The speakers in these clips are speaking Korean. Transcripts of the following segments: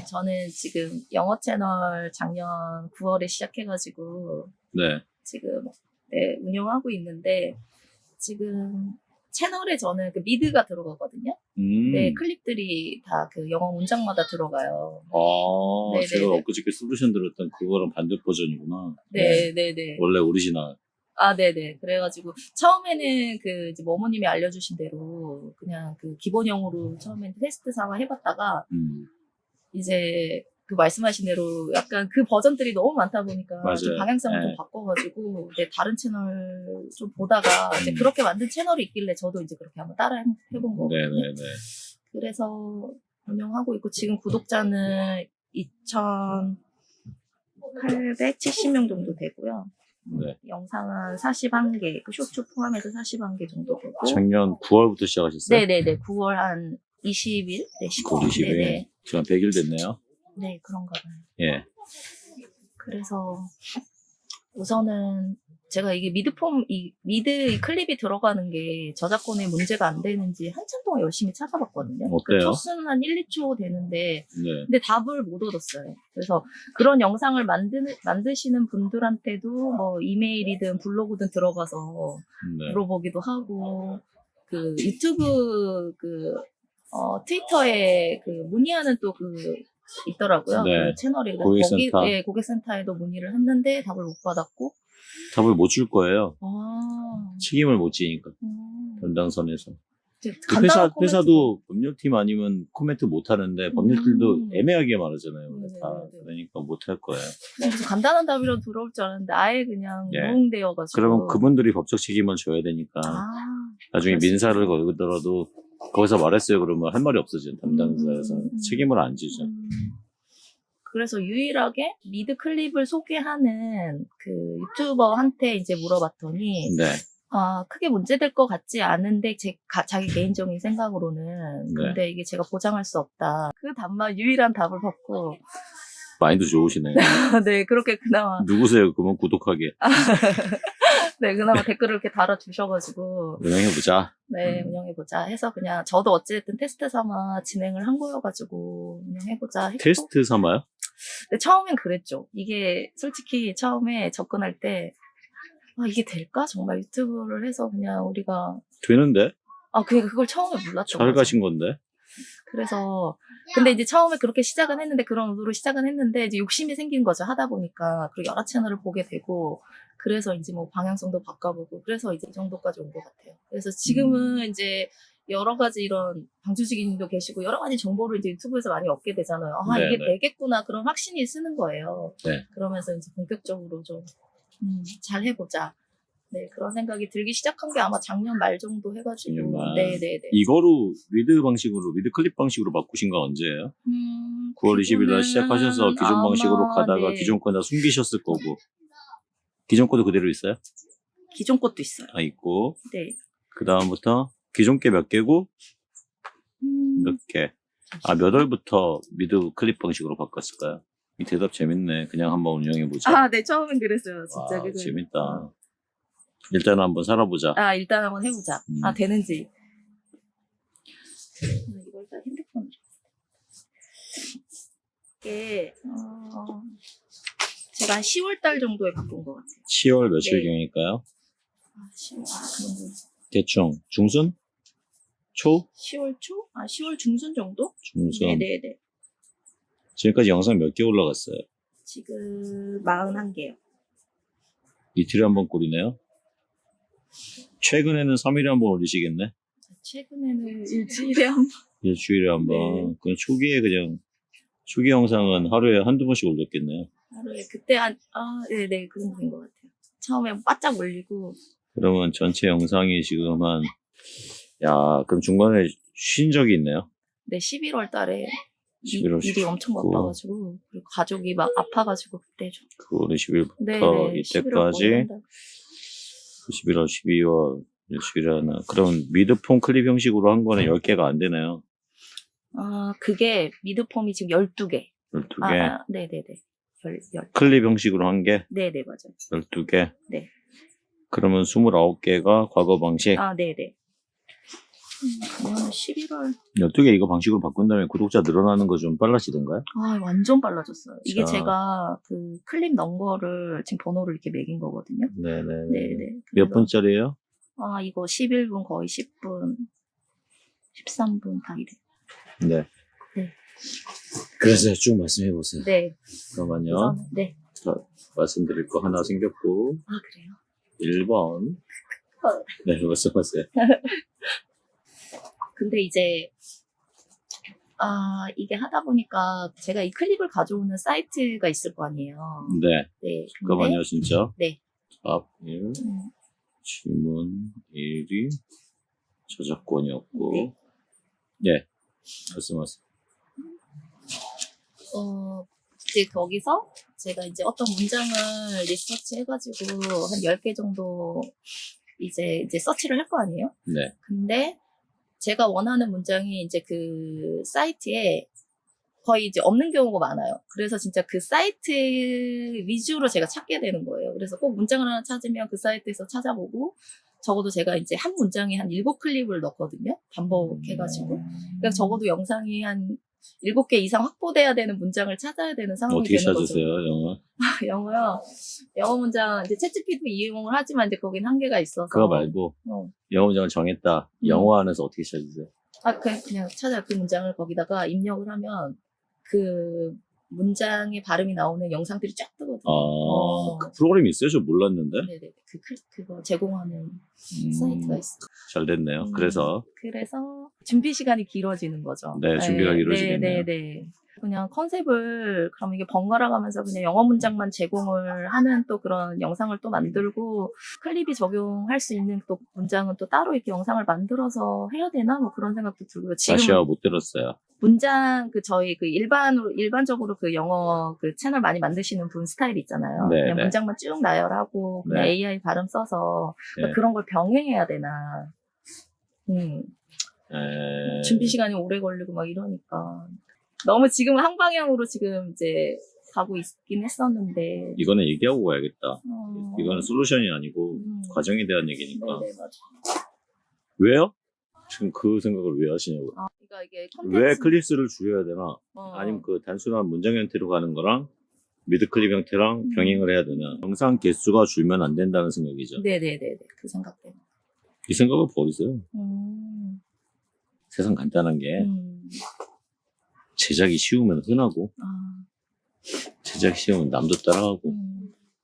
저는 지금 영어 채널 작년 9월에 시작해가지고 네. 지금 운영하고 있는데 지금 채널에 저는 그 미드가 들어가거든요. 네, 클립들이 다 그 영어 문장마다 들어가요. 네네네. 제가 엊그저께 솔루션 들었던 그거랑 반대 버전이구나. 네네네. 원래 오리지널. 네네. 그래가지고 처음에는 그 이제 어머님이 알려주신 대로 그냥 그 기본형으로 처음에는 테스트 삼아 해봤다가 이제 그 말씀하신 대로 약간 그 버전들이 너무 많다 보니까 좀 맞아요. 방향성을 좀 네. 바꿔가지고 이제 다른 채널 좀 보다가 이제 그렇게 만든 채널이 있길래 저도 이제 그렇게 한번 따라 해본 거거든요. 네네네. 그래서 운영하고 있고 지금 구독자는 2,870명 정도 되고요. 네. 영상은 41개, 그 쇼츠 포함해서 41개 정도 되고. 작년 9월부터 시작하셨어요? 네네네. 9월 한 20일? 네, 9월 20일. 네네. 지금 100일 됐네요. 네, 그런가 봐요. 예. 그래서 우선은 제가 이게 미드 클립이 들어가는 게 저작권에 문제가 안 되는지 한참 동안 열심히 찾아봤거든요. 어때요? 그 첫 수는 한 1, 2초 되는데, 네. 근데 답을 못 얻었어요. 그래서 그런 영상을 만드시는 분들한테도 뭐 이메일이든 블로그든 들어가서 네. 물어보기도 하고, 그 유튜브 트위터에 그 문의하는 또 있더라고요. 네. 그 채널이. 고객센터. 거기, 예, 고객센터에도 문의를 했는데 답을 못 받았고. 답을 못 줄 거예요. 아. 책임을 못 지니까. 담당선에서. 회사도 법률팀 아니면 코멘트 못 하는데 법률들도 애매하게 말하잖아요. 다. 그러니까 못 할 거예요. 그래서 간단한 답이라도 들어올 줄 알았는데 아예 그냥 예. 무응되어가지고. 그러면 그분들이 법적 책임을 져야 되니까. 나중에 민사를 걸더라도 거기서 말했어요 그러면 할 말이 없어지죠. 담당자에서 책임을 안 지죠. 그래서 유일하게 미드 클립을 소개하는 그 유튜버한테 이제 물어봤더니 네. 크게 문제될 것 같지 않은데 자기 개인적인 생각으로는 근데 이게 제가 보장할 수 없다. 그 답만 유일한 답을 받고. 마인드 좋으시네요. 네, 그렇게 그나마. 누구세요? 그러면 구독하게. 네, 그나마 댓글을 이렇게 달아주셔가지고. 운영해보자. 네, 운영해보자 해서 그냥 저도 어찌됐든 테스트 삼아 진행을 한 거여가지고 운영해보자 했고. 테스트 삼아요? 근데 처음엔 그랬죠. 이게 솔직히 처음에 접근할 때 이게 될까? 정말 유튜브를 해서 그냥 우리가. 되는데? 그걸 처음에 몰랐죠. 잘 가신 건데? 그래서 근데 이제 처음에 그렇게 시작은 했는데 그런 의도로 시작은 했는데 이제 욕심이 생긴 거죠. 하다 보니까. 그리고 여러 채널을 보게 되고 그래서 이제 뭐 방향성도 바꿔보고 그래서 이제 이 정도까지 온 것 같아요. 그래서 지금은 이제 여러 가지 이런 방주직인도 계시고 여러 가지 정보를 이제 유튜브에서 많이 얻게 되잖아요. 이게 되겠구나 그런 확신이 쓰는 거예요. 네. 그러면서 이제 본격적으로 좀 잘 해보자. 네, 그런 생각이 들기 시작한 게 아마 작년 말 정도 해가지고. 네네네. 이거로 미드 클립 방식으로 바꾸신 건 언제예요? 9월 20일 날 시작하셔서 기존 방식으로 가다가 기존 거 다 숨기셨을 거고. 기존 것도 그대로 있어요? 기존 것도 있어요. 있고. 네. 그 다음부터 기존 게 몇 개고 몇 개. 몇 월부터 미드 클립 방식으로 바꿨을까요? 이 대답 재밌네. 그냥 한번 운영해보자. 네, 처음엔 그랬어요. 진짜. 와, 재밌다. 일단 한번 살아보자. 일단 한번 해보자. 되는지. 이걸 다 핸드폰으로. 이게, 제가 한 10월 달 정도에 바꾼 것 같아요. 10월 며칠경일까요? 10월, 대충, 중순? 초? 10월 초? 10월 중순 정도? 중순. 네네네. 지금까지 영상 몇 개 올라갔어요? 지금 41개요. 이틀에 한 번 꼴이네요? 최근에는 3일에 한 번 올리시겠네? 최근에는 일주일에 한 번. 일주일에 한 번. 네. 그냥 초기 영상은 하루에 한두 번씩 올렸겠네요. 하루에 그때 네네, 그 정도 된 것 같아요. 처음에 바짝 올리고. 그러면 전체 영상이 지금 그럼 중간에 쉰 적이 있네요? 네, 11월 달에. 11월 일이 엄청 바빠가지고. 그리고 가족이 막 아파가지고 그때 좀. 9월 20일부터 네네, 이때까지. 11월, 12월, 일주일에 하나. 그럼 미드폼 클립 형식으로 한 거는 10개가 안 되네요. 그게 미드폼이 지금 12개. 12개? 네네네. 10. 클립 형식으로 한 개? 네네, 맞아요. 12개? 네. 그러면 29개가 과거 방식? 네네. 작년 11월. 어떻게 이거 방식으로 바꾼 다음에 구독자 늘어나는 거 좀 빨라지던가요? 아, 완전 빨라졌어요. 이게 자. 제가 그 클립 넘버를 지금 번호를 이렇게 매긴 거거든요. 네네. 네네. 몇 그래서- 분짜리예요? 아, 이거 11분 거의 10분, 13분 다 이래. 네. 네. 그래서 쭉 말씀해 보세요. 네. 잠깐만요. 우선, 네. 말씀드릴 거 하나 생겼고. 아, 그래요? 1번. 네, 말씀하세요. 근데 이제, 이게 하다 보니까 제가 이 클립을 가져오는 사이트가 있을 거 아니에요. 네. 네. 잠깐만요, 진짜. 네. 답 1, 질문 1이 저작권이었고. 네. 말씀하세요. 이제 거기서 제가 이제 어떤 문장을 리서치 해가지고 한 10개 정도 이제 서치를 할 거 아니에요? 네. 근데 제가 원하는 문장이 이제 그 사이트에 거의 이제 없는 경우가 많아요. 그래서 진짜 그 사이트 위주로 제가 찾게 되는 거예요. 그래서 꼭 문장을 하나 찾으면 그 사이트에서 찾아보고 적어도 제가 이제 한 문장에 한 7클립을 넣거든요. 반복해가지고. 그러니까 적어도 영상이 한 7개 이상 확보돼야 되는 문장을 찾아야 되는 상황이 어떻게 되는 거죠. 찾으세요, 영어? 영어요? 영어 문장, 이제 챗GPT 이용을 하지만 이제 거긴 한계가 있어서. 그거 말고, 영어 문장을 정했다. 영어 안에서 어떻게 찾으세요? 그냥 찾아요. 그 문장을 거기다가 입력을 하면 그 문장의 발음이 나오는 영상들이 쫙 뜨거든요. 그 프로그램이 있어요? 저 몰랐는데. 네네. 그거 제공하는 사이트가 있어요. 잘 됐네요. 그래서 준비 시간이 길어지는 거죠. 네, 준비가 길어지겠네요. 네네. 그냥 컨셉을 그럼 이게 번갈아 가면서 그냥 영어 문장만 제공을 하는 또 그런 영상을 또 만들고 클립이 적용할 수 있는 또 문장은 또 따로 이렇게 영상을 만들어서 해야 되나 뭐 그런 생각도 들고요. 다시요, 못 들었어요. 문장 저희 일반적으로 그 영어 그 채널 많이 만드시는 분 스타일이 있잖아요. 네, 그냥 네. 문장만 쭉 나열하고 그냥 네. AI 발음 써서 네. 그런 걸 병행해야 되나. 준비 시간이 오래 걸리고 막 이러니까 너무 지금은 한 방향으로 지금 이제 가고 있긴 했었는데 이거는 얘기하고 가야겠다. 어. 이거는 솔루션이 아니고 과정에 대한 얘기니까. 네네 맞아. 왜요? 지금 그 생각을 왜 하시냐고. 그러니까 이게 왜 컨텐츠 클립 수를 줄여야 되나? 아니면 그 단순한 문장 형태로 가는 거랑 미드 클립 형태랑 병행을 해야 되나? 영상 개수가 줄면 안 된다는 생각이죠. 네네네네 그 생각 때문에. 이 생각을 버리세요. 세상 간단한 게 제작이 쉬우면 흔하고 제작 쉬우면 남도 따라가고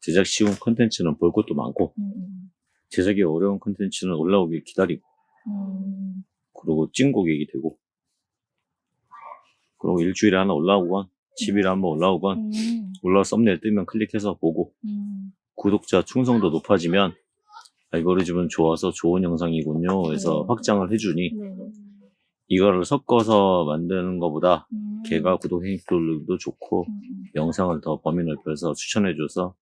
제작 쉬운 컨텐츠는 볼 것도 많고 제작이 어려운 컨텐츠는 올라오길 기다리고 그리고 찐고객이 되고 그리고 일주일에 하나 올라오건 10일에 한번 올라오건 올라와 썸네일 뜨면 클릭해서 보고 구독자 충성도 높아지면 알고리즘은 좋아서 좋은 영상이군요 해서 확장을 해주니 이거를 섞어서 만드는 것보다 걔가 구독 행위도 좋고 영상을 더 범위 넓혀서 추천해줘서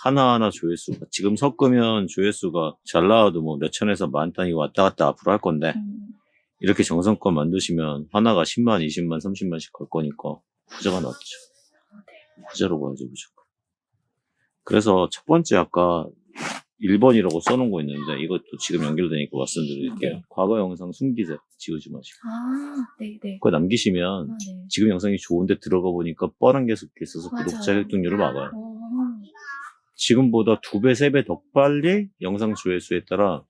하나하나 조회수가 지금 섞으면 조회수가 잘 나와도 뭐 몇천에서 만 단위 왔다 갔다 앞으로 할 건데 이렇게 정성껏 만드시면 하나가 10만, 20만, 30만씩 갈 거니까 부자가 낫죠. 부자로 봐야죠, 무조건. 그래서 첫 번째 아까 1번이라고 써놓은 거 있는데 이것도 지금 연결되니까 말씀드릴게요. 네. 과거 영상 숨기세요. 지우지 마시고. 네네. 그거 남기시면 네. 지금 영상이 좋은데 들어가 보니까 뻔한 게 섞여 있어서 맞아요. 구독자 획득률을 막아요. 지금보다 2배, 3배 더 빨리 영상 조회수에 따라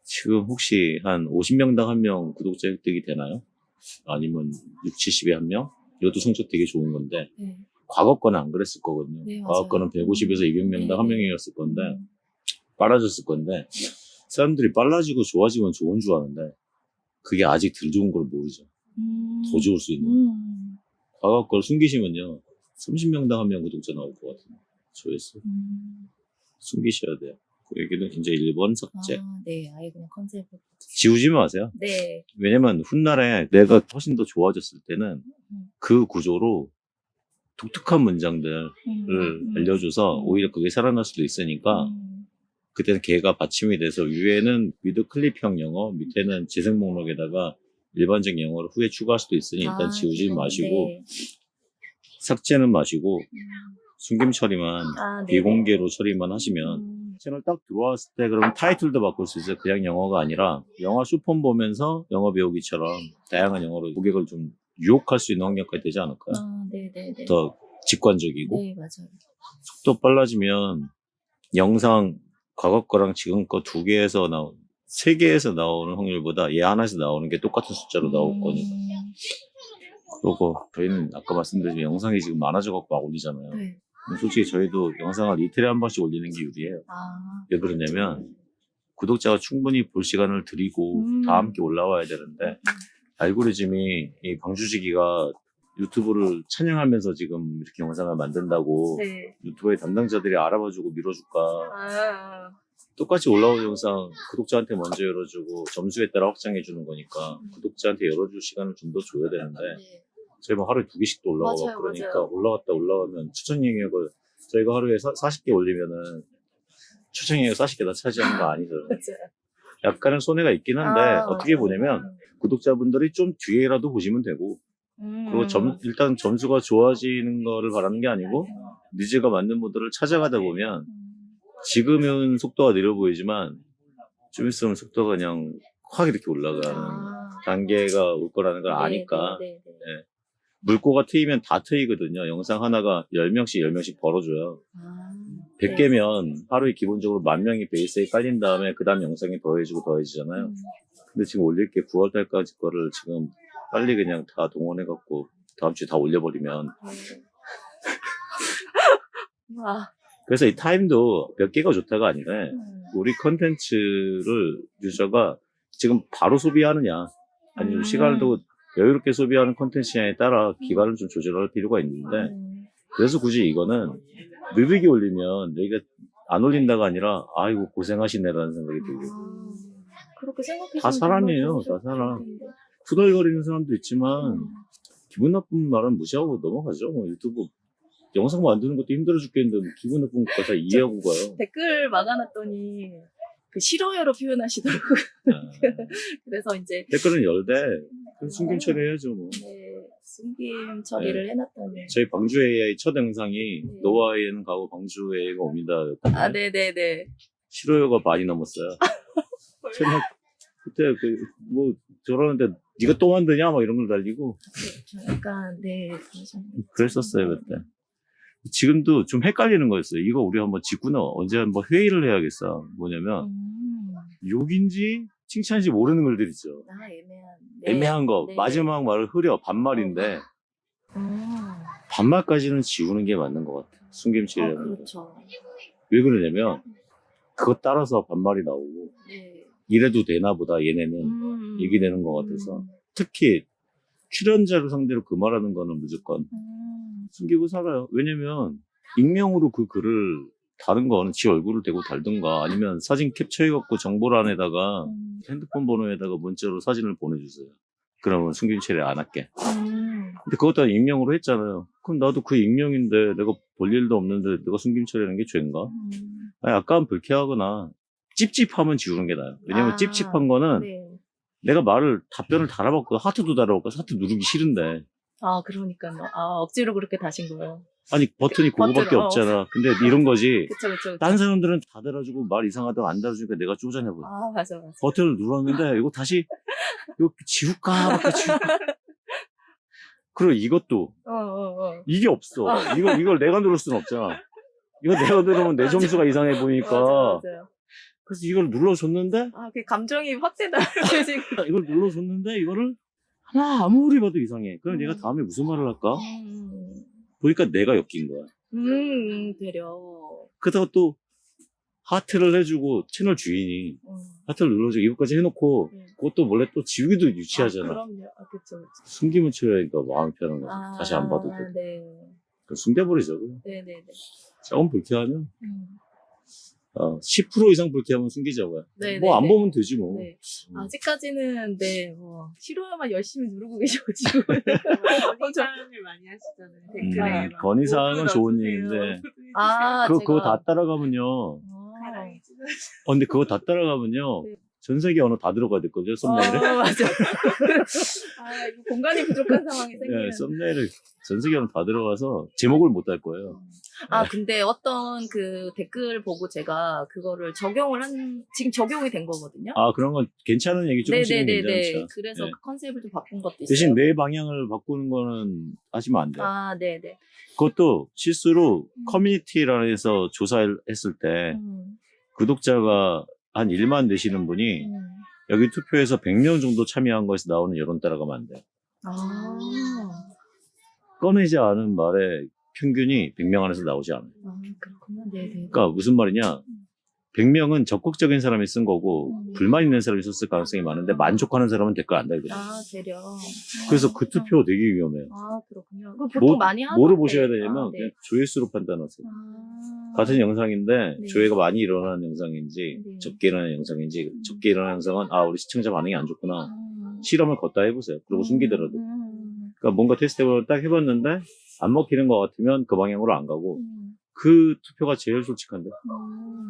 지금 혹시 한 50명당 1명 구독자 획득이 되나요? 아니면 60, 70에 1명? 이것도 성적 되게 좋은 건데 네. 과거 거는 안 그랬을 거거든요. 네, 과거 맞아요. 거는 150에서 200명당 네. 1명이었을 건데 빨라졌을 건데 사람들이 빨라지고 좋아지면 좋은 줄 아는데 그게 아직 덜 좋은 걸 모르죠. 더 좋을 수 있는. 과거 걸 숨기시면요 30명당 1명 구독자 나올 것 같아요. 조회수. 숨기셔야 돼요. 그 얘기는 이제 1번 삭제. 네, 아예 그냥 컨셉을. 지우지 마세요. 네. 왜냐면 훗날에 내가 훨씬 더 좋아졌을 때는 그 구조로 독특한 문장들을 알려줘서 오히려 그게 살아날 수도 있으니까 그때는 걔가 받침이 돼서 위에는 미드 클립형 영어, 밑에는 재생 목록에다가 일반적인 영어를 후에 추가할 수도 있으니 일단 지우지 마시고 네. 삭제는 마시고 숨김 처리만 네네. 비공개로 처리만 하시면 채널 딱 들어왔을 때 그러면 타이틀도 바꿀 수 있어요. 그냥 영어가 아니라 영화 슈퍼 보면서 영어 배우기처럼 다양한 영어로 고객을 좀 유혹할 수 있는 환경까지 되지 않을까요? 네네네. 더 직관적이고 네, 맞아요. 속도 빨라지면 영상 과거 거랑 지금 거 두 개에서 세 개에서 나오는 확률보다 얘 하나에서 나오는 게 똑같은 숫자로 나올 거니까. 그리고 저희는 아까 말씀드린 영상이 지금 많아져갖고 막 올리잖아요. 네. 근데 솔직히 저희도 영상을 이틀에 한 번씩 올리는 게 유리해요. 왜 그러냐면 구독자가 충분히 볼 시간을 드리고 다 함께 올라와야 되는데 알고리즘이 이 방주지기가 유튜브를 찬양하면서 지금 이렇게 영상을 만든다고 네. 유튜브의 담당자들이 알아봐주고 밀어줄까. 똑같이 올라온 영상 구독자한테 먼저 열어주고 점수에 따라 확장해주는 거니까 구독자한테 열어줄 시간을 좀 더 줘야 되는데 네. 저희 뭐 하루에 2개씩도 올라가고 맞아요, 그러니까 맞아요. 올라갔다 올라가면 추천 영역을 저희가 하루에 40개 올리면은 추천 영역 40개 다 차지하는 거 아니잖아요. 맞아요. 약간은 손해가 있긴 한데 어떻게 맞아요. 보냐면 구독자분들이 좀 뒤에라도 보시면 되고 그리고 일단 점수가 좋아지는 거를 바라는 게 아니고 니즈가 맞는 분들을 찾아가다 보면 지금은 속도가 느려 보이지만 좀 있으면 속도가 그냥 확 이렇게 올라가는 단계가 올 거라는 걸 아니까 네. 물꼬가 트이면 다 트이거든요. 영상 하나가 10명씩 벌어줘요. 100개면 하루에 기본적으로 10,000명이 베이스에 깔린 다음에 그 다음 영상이 더해지잖아요. 근데 지금 올릴 게 9월달까지 거를 지금 빨리 그냥 다 동원해갖고 다음 주에 다 올려버리면 와. 그래서 이 타임도 몇 개가 좋다가 아니라 우리 컨텐츠를 유저가 지금 바로 소비하느냐 아니면 시간을 두고 여유롭게 소비하는 컨텐츠냐에 따라 기간을 좀 조절할 필요가 있는데 그래서 굳이 이거는 느리게 올리면 여기가 안 올린다가 아니라 아이고 고생하시네라는 생각이 들고 그렇게 생각해보면 다 사람이에요. 다 사람. 후덜거리는 사람도 있지만 기분 나쁜 말은 무시하고 넘어가죠. 뭐 유튜브 영상 만드는 것도 힘들어 죽겠는데 뭐 기분 나쁜 것까지 다 이해하고 가요. 댓글 막아놨더니 그 싫어요로 표현하시더라고요. 그래서 이제 댓글은 열대 숨김 처리해야죠. 뭐. 네, 숨김 처리를 해놨더니 저희 방주 AI 첫 영상이 노아이에는 가고 방주 AI가 옵니다. 네네네. 싫어요가 많이 넘었어요. 제가 그때 뭐 저러는데 네가 또 만드냐 막 이런 걸 달리고 약간 그랬었어요 그때. 지금도 좀 헷갈리는 거였어요. 이거 우리 한번 짚구나 언제 한번 회의를 해야겠어. 뭐냐면 욕인지 칭찬인지 모르는 글들 있죠. 애매한 거. 마지막 말을 흐려 반말인데 반말까지는 지우는 게 맞는 것 같아. 숨김치려는 그렇죠. 왜 그러냐면 그것 따라서 반말이 나오고 이래도 되나 보다 얘네는 얘기 되는 것 같아서 특히 출연자를 상대로 그 말하는 거는 무조건 숨기고 살아요. 왜냐면 익명으로 그 글을 다른 거는 지 얼굴을 대고 달든가 아니면 사진 캡처해갖고 정보란에다가 핸드폰 번호에다가 문자로 사진을 보내주세요. 그러면 숨김 처리 안 할게. 근데 그것도 익명으로 했잖아요. 그럼 나도 그 익명인데 내가 볼 일도 없는데 내가 숨김 처리하는 게 죄인가? 아니 약간 불쾌하거나 찝찝하면 지우는 게 나아요. 왜냐면 찝찝한 거는 내가 답변을 달아봤고 하트도 달아봤고 하트 누르기 싫은데 그러니까요. 억지로 그렇게 다신 거예요. 아니 버튼이 그거밖에 없잖아. 근데 이런 거지. 그쵸. 딴 사람들은 다 달아주고 말 이상하다고 안 달아주니까 내가 쪼잔해보여. 맞아. 버튼을 눌렀는데 이거 다시 이거 지울까 지울까. 그리고 이것도 이게 없어. 이걸 내가 누를 수는 없잖아. 이거 내가 누르면 내 점수가 이상해 보이니까. 맞아요. 그래서 이걸 눌러줬는데 그 감정이 확대되는 지금. 이걸 눌러줬는데 이거를 아무리 봐도 이상해. 그럼 내가 다음에 무슨 말을 할까? 보니까 내가 엮인 거야. 되려. 그러다가 또 하트를 해주고 채널 주인이 하트를 눌러주고 이거까지 해놓고 그것도 몰래 또 지우기도 유치하잖아. 그럼요. 그쵸. 숨기면 치우니까 마음이 편한 거지. 다시 안 봐도 돼. 네. 숨겨버리죠. 네네네. 조금 불쾌하면 10% 이상 불쾌하면 숨기자고요. 뭐 안 보면 되지 뭐. 네. 아직까지는 싫어요만 열심히 누르고 계셔가지고 건의사항을 많이 하시잖아요. 댓글에 막 건의사항은 좋은 얘기인데 그거 다 따라가면요. 근데 그거 다 따라가면요. 전 세계 언어 다 들어가야 됐거든요, 썸네일에. 맞아. 아, 이거 공간이 부족한 상황이 생기는. 네, 썸네일을 전 세계 언어 다 들어가서 제목을 못 달 거예요. 아, 근데 어떤 그 댓글 보고 제가 그거를 지금 적용이 된 거거든요. 아, 그런 건 괜찮은 얘기 조금씩은 괜찮죠. 그래서 네. 그 컨셉을 좀 바꾼 것도 있어요. 대신 내 방향을 바꾸는 거는 하시면 안 돼요. 아, 네네. 그것도 실수로 커뮤니티라 해서 조사했을 때 음, 구독자가 한 1만 되시는 분이 음. 여기 투표에서 100명 정도 참여한 거에서 나오는 여론 따라가면 안 돼요. 아, 꺼내지 않은 말의 평균이 100명 안에서 나오지 않아요. 그렇구나. 네네. 그러니까 무슨 말이냐? 100명은 적극적인 사람이 쓴 거고 불만 있는 사람이 썼을 가능성이 많은데 만족하는 사람은 댓글 안 달거든요. 아, 되려. 그래서 그 투표 되게 위험해요. 아, 그렇군요. 그거 보통 많이 하던데. 뭐를 보셔야 되냐면 아, 네. 그냥 조회수로 판단하세요. 아. 같은 영상인데 네. 조회가 많이 일어나는 영상인지 네. 적게 일어나는 영상인지 적게 일어나는 영상은 아 우리 시청자 반응이 안 좋구나. 음. 실험을 걷다 해보세요. 그리고 숨기더라도. 음. 그러니까 뭔가 테스트를 딱 해봤는데 안 먹히는 것 같으면 그 방향으로 안 가고 음. 그 투표가 제일 솔직한데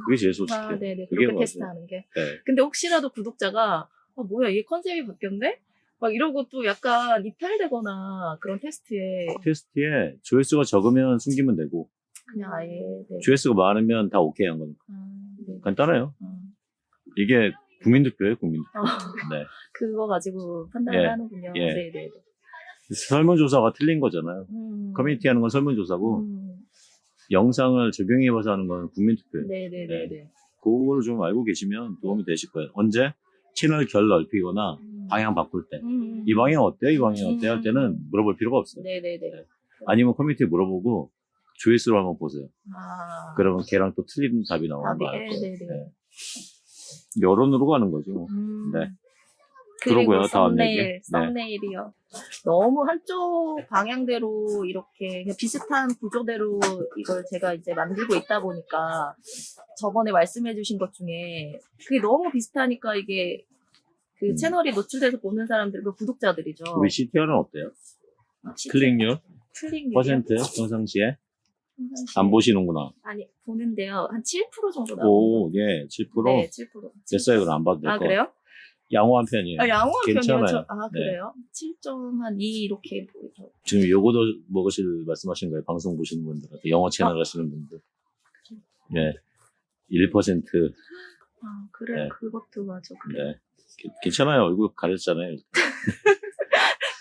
그게 제일 솔직해요. 아, 네네. 그게 그렇게 맞아요. 테스트하는 게. 네. 근데 혹시라도 구독자가 뭐야, 얘 컨셉이 바뀌었네? 막 이러고 또 약간 이탈되거나 그런 테스트에 테스트에 조회수가 적으면 숨기면 되고 그냥 아예. 네. 조회수가 많으면 다 오케이 한 거니까. 네. 간단해요. 어. 이게 국민투표예요, 국민투표. 어. 네. 그거 가지고 판단을 예. 하는군요. 예. 네네. 설문조사가 틀린 거잖아요. 커뮤니티 하는 건 설문조사고 영상을 적용해봐서 하는 건 국민투표예요. 네네네네. 그걸 좀 알고 계시면 도움이 되실 거예요. 언제? 채널 결 넓히거나 방향 바꿀 때. 이 방향 어때요? 이 방향 어때요? 할 때는 물어볼 필요가 없어요. 네네네. 아니면 커뮤니티에 물어보고 조회수로 한번 보세요. 아. 그러면 걔랑 또 틀린 답이 나오는 거 답이, 알 거예요. 네네. 네. 여론으로 가는 거죠. 네. 그리고 그러고요, 다음 얘기. 썸네일, 썸네일이요. 너무 한쪽 방향대로 이렇게 그냥 비슷한 구조대로 이걸 제가 이제 만들고 있다 보니까 저번에 말씀해주신 것 중에 그게 너무 비슷하니까 이게 그 채널이 노출돼서 보는 사람들, 그 구독자들이죠. 우리 CTR은 어때요? 클릭률? 클릭률 퍼센트? 평상시에? 안 보시는구나. 아니, 보는데요. 한 7% 정도 나와요. 오, 예, 7%? 네, 7%. 됐어요, 그럼 안 봐도 될 아, 거. 그래요? 양호한 편이에요. 아, 양호한 괜찮아요. 편이요? 아, 네. 그래요? 7.2 이렇게 보이죠. 지금 요거도 먹으실 말씀하신 거예요. 방송 보시는 분들한테. 영어 채널 하시는 분들. 예. 1%. 아, 그래. 네. 그것도 맞아. 그래. 네. 괜찮아요. 얼굴 가렸잖아요.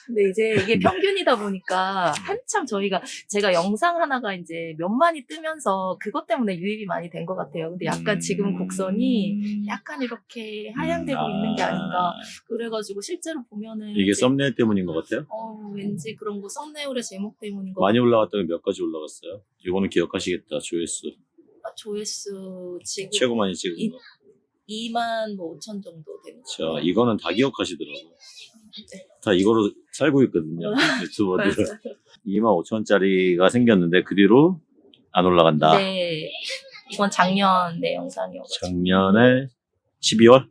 근데 이제 이게 평균이다 보니까 한참 제가 영상 하나가 이제 몇만이 뜨면서 그것 때문에 유입이 많이 된 것 같아요. 근데 약간 지금 곡선이 약간 이렇게 하향되고 있는 게 아닌가. 그래가지고 실제로 보면은. 이게 이제 썸네일 때문인 것 같아요? 왠지 그런 거 썸네일의 제목 때문인 것 많이 같아요. 올라갔다가 몇 가지 올라갔어요? 이거는 기억하시겠다. 조회수. 조회수 지금 최고 많이 찍은 거. 2만 5천 정도 되는 거. 자, 이거는 다 기억하시더라고요. 네. 다 이거로 살고 있거든요. 유튜버들은. 맞아요. 25,000원짜리가 생겼는데 그 뒤로 안 올라간다. 네. 이건 작년 내 영상이어가지고. 작년에 12월?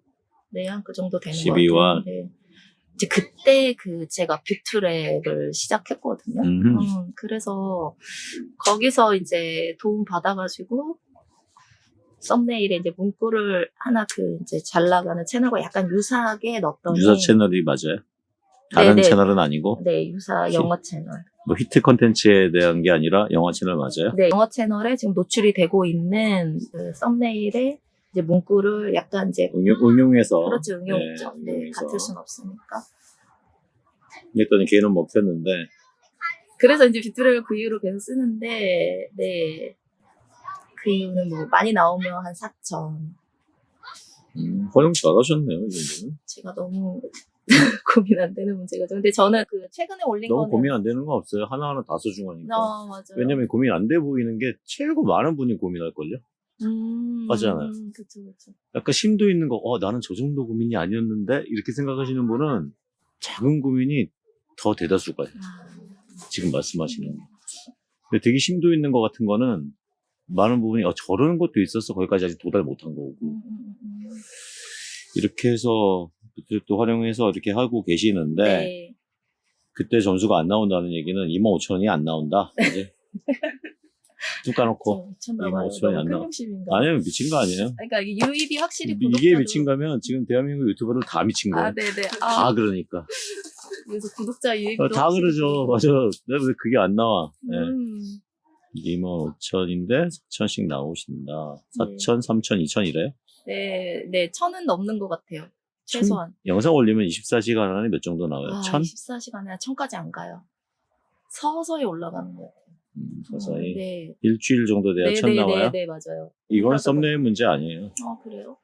네, 한 그 정도 되는 12월. 것 같아요. 네. 이제 그때 제가 뷰트랩을 시작했거든요. 그래서 거기서 이제 도움 받아가지고 썸네일에 이제 문구를 하나 이제 잘 나가는 채널과 약간 유사하게 넣었더니. 유사 채널이 맞아요? 다른 네네. 채널은 아니고? 네, 유사 영어 채널. 뭐 히트 컨텐츠에 대한 게 아니라 영화 채널 맞아요? 네, 영어 채널에 지금 노출이 되고 있는 그 썸네일에 이제 문구를 약간 이제 응용해서. 그렇죠, 응용했죠. 네, 응용해서. 같을 순 없으니까. 했더니 걔는 먹혔는데. 그래서 이제 뷰트랩을 그 이후로 계속 쓰는데, 네. 그 이유는 뭐 많이 나오면 한 4천. 활용 잘하셨네요, 이 정도는. 제가 너무 고민 안 되는 문제거든요. 근데 저는 그 최근에 올린 너무 거는 고민 안 되는 거 없어요. 하나하나 다 소중하니까. 맞아요. 왜냐면 고민 안 돼 보이는 게 최고 많은 분이 고민할걸요? 맞잖아요. 그쵸. 약간 심도 있는 거, 나는 저 정도 고민이 아니었는데? 이렇게 생각하시는 분은 작은 고민이 더 대다수가 있어요. 지금 말씀하시는 거. 근데 되게 심도 있는 거 같은 거는 많은 부분이 저런 것도 있었어. 거기까지 아직 도달 못한 거고. 이렇게 해서 또 활용해서 이렇게 하고 계시는데 네. 그때 점수가 안 나온다는 얘기는 25,000원이 안 나온다. 이제 뚝 까놓고. 미쳤나봐요. 5천원이 안 너무 나와. 큰 욕심인가? 아니면 미친 거 아니에요? 그러니까 이게 유입이 확실히 이게 구독자로. 미친 거면 지금 대한민국 유튜버들 다 미친 거예요. 아, 네네. 다 그러니까. 그래서 구독자 유입도 다 그러죠. 맞아. 내가 왜 그게 안 나와. 네. 25,000인데 4,000씩 나오신다. 4,000, 3,000, 2,000이래요? 네, 네, 1,000은 넘는 것 같아요. 최소한. 영상 올리면 24시간 안에 몇 정도 나와요? 아, 1,000? 24시간에 1,000까지 안 가요. 서서히 올라가는 것 같아요. 서서히. 네. 일주일 정도 돼야 네, 1,000 네, 나와요? 네, 네, 맞아요. 이건 썸네일 문제 아니에요. 아, 그래요?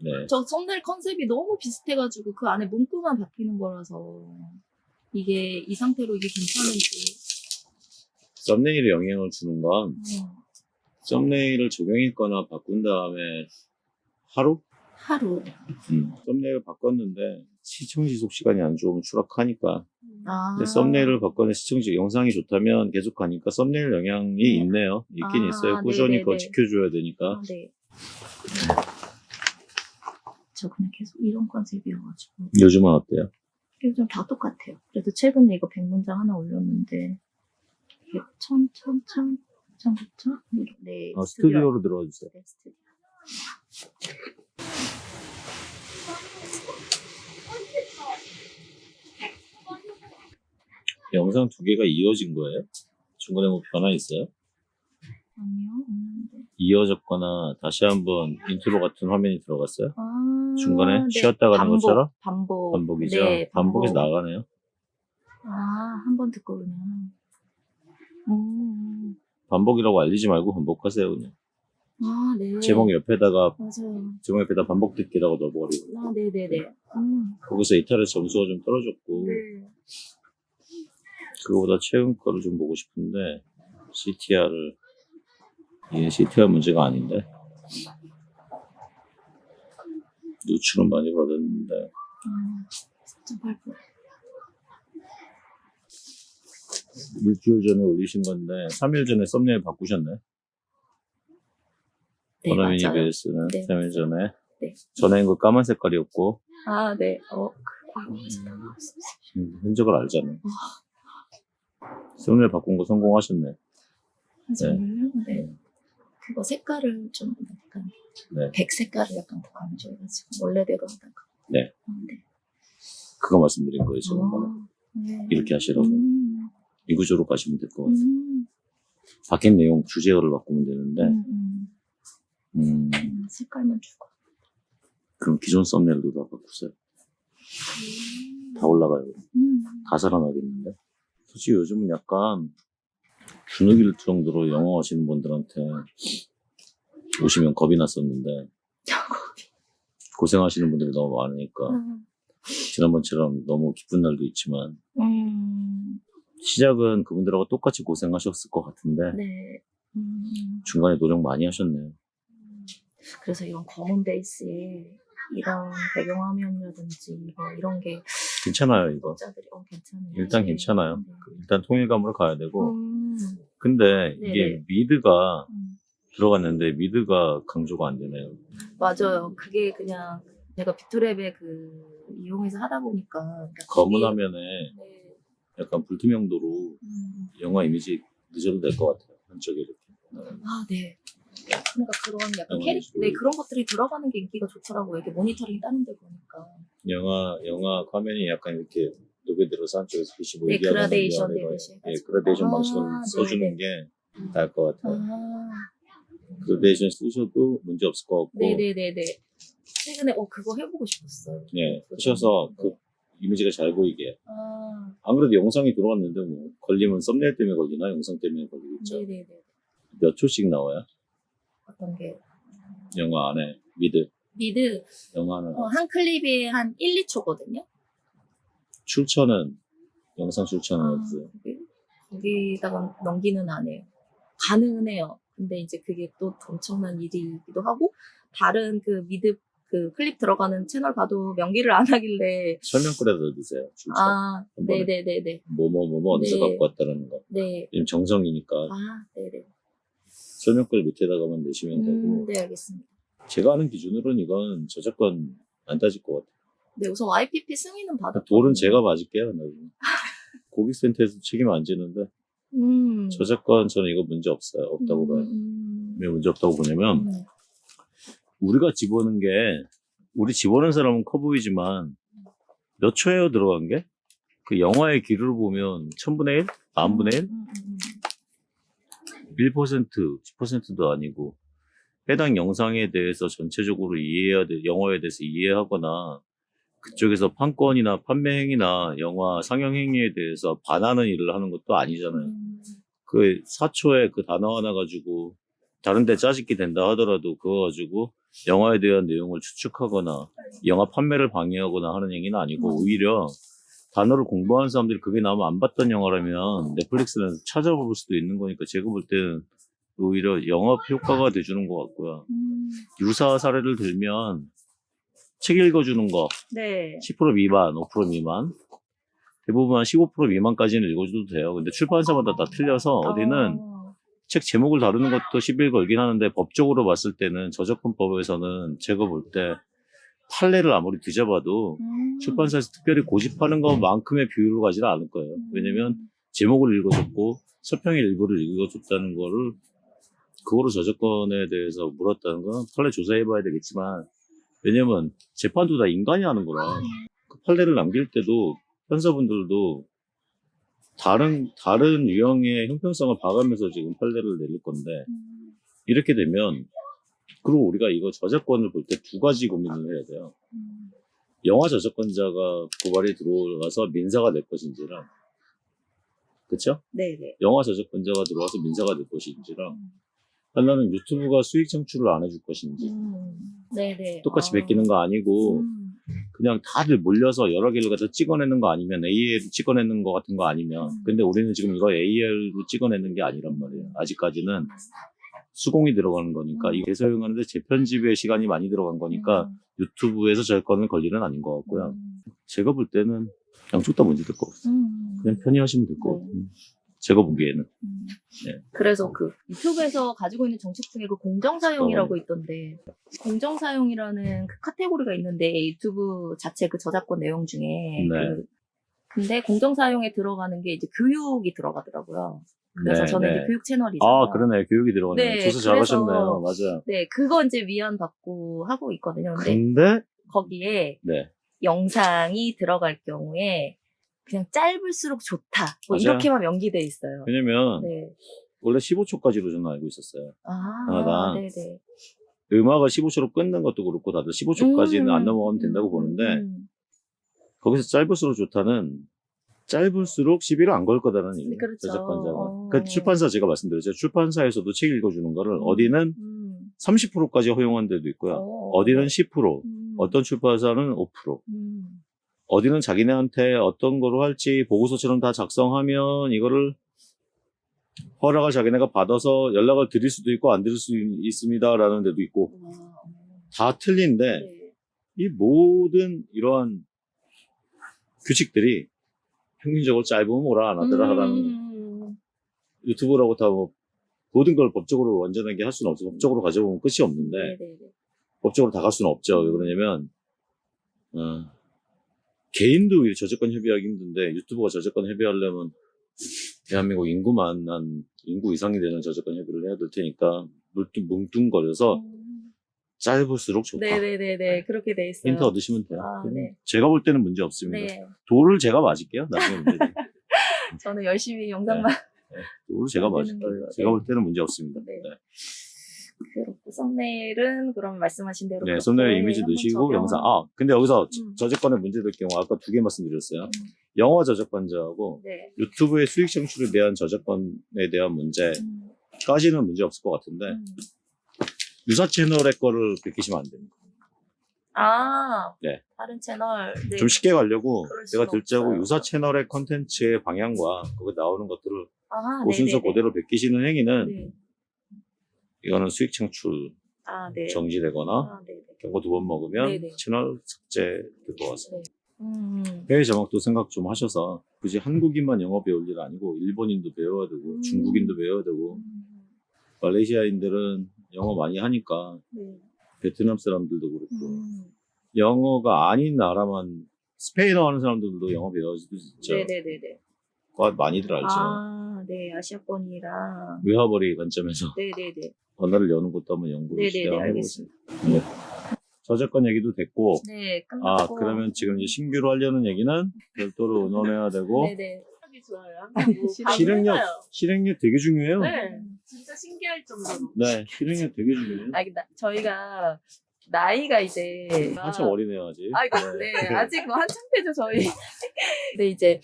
네. 저 썸네일 컨셉이 너무 비슷해가지고 그 안에 문구만 바뀌는 거라서 이게 이 상태로 이게 괜찮은지. 썸네일에 영향을 주는 건 썸네일을 적용했거나 바꾼 다음에 하루? 하루. 썸네일을 바꿨는데 시청 지속 시간이 안 좋으면 추락하니까. 아. 근데 썸네일을 바꿔내 시청지 영상이 좋다면 계속 가니까 썸네일 영향이 있네요. 있긴 아, 있어요. 꾸준히 네네네. 그거 지켜줘야 되니까. 아, 네. 저 그냥 계속 이런 컨셉이어가지고. 요즘은 어때요? 요즘 다 똑같아요. 그래도 최근에 이거 100문장 하나 올렸는데 이게 1,000? 네. 스튜디오로 들어와 주세요. 네, 스튜디오. 영상 두 개가 이어진 거예요? 중간에 뭐 변화 있어요? 아니요, 없는데. 이어졌거나 다시 한번 인트로 같은 화면이 들어갔어요? 아, 중간에 네. 쉬었다 가는 것처럼? 반복. 반복이죠? 네, 반복해서 나가네요. 아, 한 번 듣고 그냥. 반복이라고 알리지 말고 반복하세요, 그냥. 아, 네. 제목 옆에다가, 맞아요. 제목 옆에다 반복 듣기라고 넣어버리고. 아, 네네네. 거기서 이탈해서 점수가 좀 떨어졌고, 네. 그거보다 최근 거를 좀 보고 싶은데, CTR을, 이게 CTR 문제가 아닌데, 노출은 많이 받았는데, 4.8%. 일주일 전에 올리신 건데, 3일 전에 썸네일 바꾸셨네? 네, 원어민 맞아요. EBS는 네, 3일 전에. 네. 전에는 그 까만 색깔이었고, 아, 네. 흔적을 알잖아요. 썸네일 바꾼 거 성공하셨네. 정말요? 네. 그거 색깔을 좀 약간 네. 백 색깔을 약간 더 강조해가지고 원래대로 하다가. 네. 네. 그거 말씀드린 거예요, 지금. 네. 이렇게 하시라고. 이 구조로 가시면 될 것 같아요. 음. 바뀐 내용 주제어를 바꾸면 되는데, 색깔만 주고. 그럼 기존 썸네일도 다 바꾸세요. 다 올라가요. 다 살아나겠는데. 솔직히 요즘은 약간 주눅일 정도로 영어 하시는 분들한테 오시면 겁이 났었는데, 고생하시는 분들이 너무 많으니까, 지난번처럼 너무 기쁜 날도 있지만, 시작은 그분들하고 똑같이 고생하셨을 것 같은데, 네. 중간에 노력 많이 하셨네요. 그래서 이런 검은 베이스에 이런 배경화면이라든지 뭐 이런 게 괜찮아요, 이거. 독자들이 괜찮아요. 일단 괜찮아요. 네. 일단 통일감으로 가야 되고. 음. 근데 이게 네네. 미드가 음. 들어갔는데 미드가 강조가 안 되네요. 맞아요. 그게 그냥 내가 빅토랩에 이용해서 하다 보니까 그러니까 검은 그게- 화면에 네. 약간 불투명도로 영화 이미지 늦어도 될 것 같아요. 한쪽에 이렇게. 아, 네. 그러니까 그런 약간 영화 캐릭터, 이미지 네, 그런 것들이 들어가는 게 인기가 좋더라고요. 이렇게 모니터링 따는 데 보니까. 영화 화면이 약간 이렇게 녹여들어서 한쪽에서 빛이 보이게 네, 하는 그라데이션 게 되듯이 예, 해가지고. 그라데이션 아, 방식을 써주는 네네. 게 나을 것 같아요. 아, 그라데이션 쓰셔도 문제 없을 것 같고. 네네네네. 최근에 그거 해보고 싶었어요. 예, 하셔서 그 이미지가 잘 보이게. 아, 안 그래도 영상이 들어왔는데 뭐 걸리면 썸네일 때문에 걸리나 영상 때문에 걸리겠죠. 네네네. 몇 초씩 나와요? 어떤 게. 영화 안에 미드 영화는 영화는 한 클립이 한 1, 2초거든요. 출처는 영상 출처는 아, 없어요. 거기다가 넘기는 안 해요. 가능은 해요. 근데 이제 그게 또 엄청난 일이기도 하고, 다른 그 클립 들어가는 채널 봐도 명기를 안 하길래. 설명글에 넣어주세요. 출처. 아, 한 번에. 네네네네. 뭐뭐 어디서 네. 갖고 왔다는 거. 네. 지금 정성이니까 아, 네네. 설명글 밑에다가만 넣으시면 되고. 네, 알겠습니다. 제가 아는 기준으로는 이건 저작권 안 따질 것 같아요. 네, 우선 YPP 승인은 받았거든요. 돌은 제가 맞을게요. 나중에. 고객센터에서 책임 안 지는데 저작권 저는 이거 문제 없어요. 없다고 봐요. 왜 문제 없다고 보냐면 우리가 집어넣은 게 우리 집어넣은 사람은 커 보이지만 몇 초예요 들어간 게? 그 영화의 기류를 보면 1000분의 1? 만분의 1? 1%, 10%도 아니고 해당 영상에 대해서 전체적으로 이해해야 돼, 영화에 대해서 이해하거나 그쪽에서 판권이나 판매 행위나 영화 상영 행위에 대해서 반하는 일을 하는 것도 아니잖아요. 그 4초에 그 단어 하나 가지고 다른 데 짜집기 된다 하더라도 그거 가지고 영화에 대한 내용을 추측하거나 영화 판매를 방해하거나 하는 행위는 아니고 오히려 단어를 공부하는 사람들이 그게 나오면 안 봤던 영화라면 넷플릭스는 찾아볼 수도 있는 거니까 제가 볼 때는 오히려 영업 효과가 돼주는 것 같고요. 유사 사례를 들면 책 읽어주는 거 네. 10% 미만, 5% 미만 대부분 한 15% 미만까지는 읽어줘도 돼요. 근데 출판사마다 다 틀려서 어디는 책 제목을 다루는 것도 11 걸긴 하는데 법적으로 봤을 때는 저작권법에서는 제가 볼 때 판례를 아무리 뒤져봐도 출판사에서 특별히 고집하는 것만큼의 비율을 가지는 않을 거예요. 왜냐면 제목을 읽어줬고 서평의 일부를 읽어줬다는 거를 그거로 저작권에 대해서 물었다는 건 판례 조사해봐야 되겠지만 왜냐면 재판도 다 인간이 하는 거라 그 판례를 남길 때도 판사분들도 다른 유형의 형평성을 봐가면서 지금 판례를 내릴 건데 이렇게 되면 그리고 우리가 이거 저작권을 볼 때 두 가지 고민을 해야 돼요. 영화 저작권자가 고발이 들어와서 민사가 될 것인지랑 그쵸? 네네. 영화 저작권자가 들어와서 민사가 될 것인지랑 하나는 유튜브가 수익 창출을 안 해줄 것인지 네네. 똑같이 베끼는 거 아니고 그냥 다들 몰려서 여러 개를 갖다 찍어내는 거 아니면 AI로 찍어내는 거 같은 거 아니면 근데 우리는 지금 이거 AI로 찍어내는 게 아니란 말이에요. 아직까지는 수공이 들어가는 거니까 이게 사용하는데 재편집에 시간이 많이 들어간 거니까 유튜브에서 저작권을 걸리는 아닌 것 같고요. 제가 볼 때는 양쪽 다 문제 될 것 같아요. 그냥 편히 하시면 될 것 같아요. 제가 보기에는. 네. 그래서 그 유튜브에서 가지고 있는 정책 중에 그 공정사용이라고 있던데 공정사용이라는 그 카테고리가 있는데 유튜브 자체 그 저작권 내용 중에 네. 근데 공정사용에 들어가는 게 이제 교육이 들어가더라고요. 그래서 네, 저는 네. 이제 교육 채널이잖아요. 아, 그러네. 교육이 들어가네요. 네, 조사 잘하셨네요. 맞아요. 네, 그거 이제 위안받고 하고 있거든요. 근데 근데, 거기에 네. 영상이 들어갈 경우에 그냥 짧을수록 좋다. 뭐 맞아요. 이렇게만 명기돼 있어요. 왜냐면, 네. 원래 15초까지로 저는 알고 있었어요. 하나당. 네네. 음악을 15초로 끊는 것도 그렇고, 다들 15초까지는 안 넘어가면 된다고 보는데, 거기서 짧을수록 좋다는, 짧을수록 시비를 안 걸 거다라는 얘기예요. 그렇죠. 저작권자가. 그 출판사 제가 말씀드렸죠. 출판사에서도 책 읽어주는 거를 어디는 30%까지 허용한 데도 있고요. 어디는 10%, 어떤 출판사는 5%. 어디는 자기네한테 어떤 거로 할지 보고서처럼 다 작성하면 이거를 허락을 자기네가 받아서 연락을 드릴 수도 있고 안 드릴 수 있습니다라는 데도 있고 다 틀린데 네. 이 모든 이러한 규칙들이 평균적으로 짧으면 뭐라 안 하더라 하라는 유튜브라고 다 뭐 모든 걸 법적으로 완전하게 할 수는 없어. 법적으로 가져보면 끝이 없는데 네네네. 법적으로 다 갈 수는 없죠. 왜 그러냐면 개인도 저작권 협의하기 힘든데 유튜브가 저작권 협의하려면 대한민국 인구만 한 인구 이상이 되는 저작권 협의를 해야 될 테니까 뭉뚱거려서 짧을수록 좋다. 네네네네. 그렇게 돼 있어요. 힌트 얻으시면 돼요. 네. 제가 볼 때는 문제 없습니다. 네. 돌을 제가 맞을게요. 나중에 문제. 저는 열심히 영상만 돌을 제가 만드는 맞을게요. 걸로. 제가 볼 때는 문제 없습니다. 네. 네. 그렇고 썸네일은 그럼 말씀하신 대로 네, 그렇게 썸네일 이미지 한번 넣으시고 적용. 영상. 근데 여기서 저작권의 문제될 경우 아까 두 개 말씀드렸어요. 영화 저작권자하고 네. 유튜브의 수익 창출에 대한 저작권에 대한 문제까지는 문제 없을 것 같은데 유사 채널의 거를 베끼시면 안 됩니다. 네. 다른 채널. 네. 좀 쉽게 가려고 그럴 제가 수는 들자고 없어요. 유사 채널의 컨텐츠의 방향과 거기 나오는 것들을 그 순서 네네네. 그대로 베끼시는 행위는 네. 이거는 수익 창출 네. 정지되거나 네네. 경고 2번 먹으면 네네. 채널 삭제될 것 같습니다. 네. 해외 자막도 생각 좀 하셔서 굳이 한국인만 영어 배울 일 아니고 일본인도 배워야 되고 중국인도 배워야 되고 말레이시아인들은 영어 많이 하니까 네. 베트남 사람들도 그렇고 영어가 아닌 나라만 스페인어 하는 사람들도 영어 배워야지 진짜 네네네네. 많이들 알죠. 네, 아시아권이랑. 외화벌이 관점에서 네네네. 언어를 여는 것도 한번 연구를 네네네, 시작해보겠습니다. 알겠습니다. 네. 저작권 얘기도 됐고, 네, 아, 끝났고. 그러면 지금 이제 신규로 하려는 얘기는 별도로 의논해야 되고, 네네. 하기 좋아요. 실행력, 실행력 되게 중요해요. 네, 진짜 신기할 정도로. 네, 실행력 되게 중요해요. 저희가 나이가 이제. 한참 어리네요, 아직. 네, 아직 뭐 한참 되죠, 저희. 근데 이제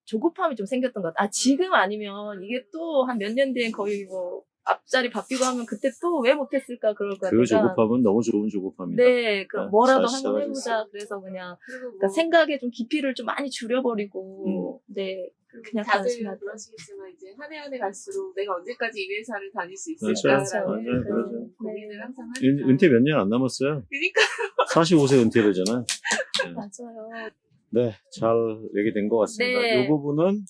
조급함이 좀 생겼던 것 같아요. 지금 아니면 이게 또 한 몇 년 뒤엔 거의 뭐 앞자리 바뀌고 하면 그때 또 왜 못했을까 그럴 것 같아요. 그 조급함은 너무 좋은 조급함이다. 네, 그럼 네, 뭐라도 잘 한번 시작하셨어요. 해보자. 그래서 그냥 그리고 뭐 그러니까 생각의 좀 깊이를 좀 많이 줄여버리고, 네, 그냥 다들 단순하게. 그러시겠지만 이제 한 해 갈수록 내가 언제까지 이 회사를 다닐 수 맞아요. 있을까라는 맞아요. 그런 맞아요. 고민을 항상 은- 하니까. 은퇴 몇 년 안 남았어요. 그러니까 45세 은퇴되잖아요. 맞아요. 네, 잘 얘기된 것 같습니다. 네. 이 부분은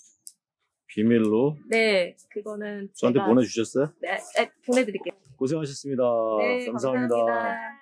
비밀로 네, 그거는 저한테 제가 보내주셨어요? 네, 보내드릴게요. 고생하셨습니다. 네, 감사합니다. 감사합니다.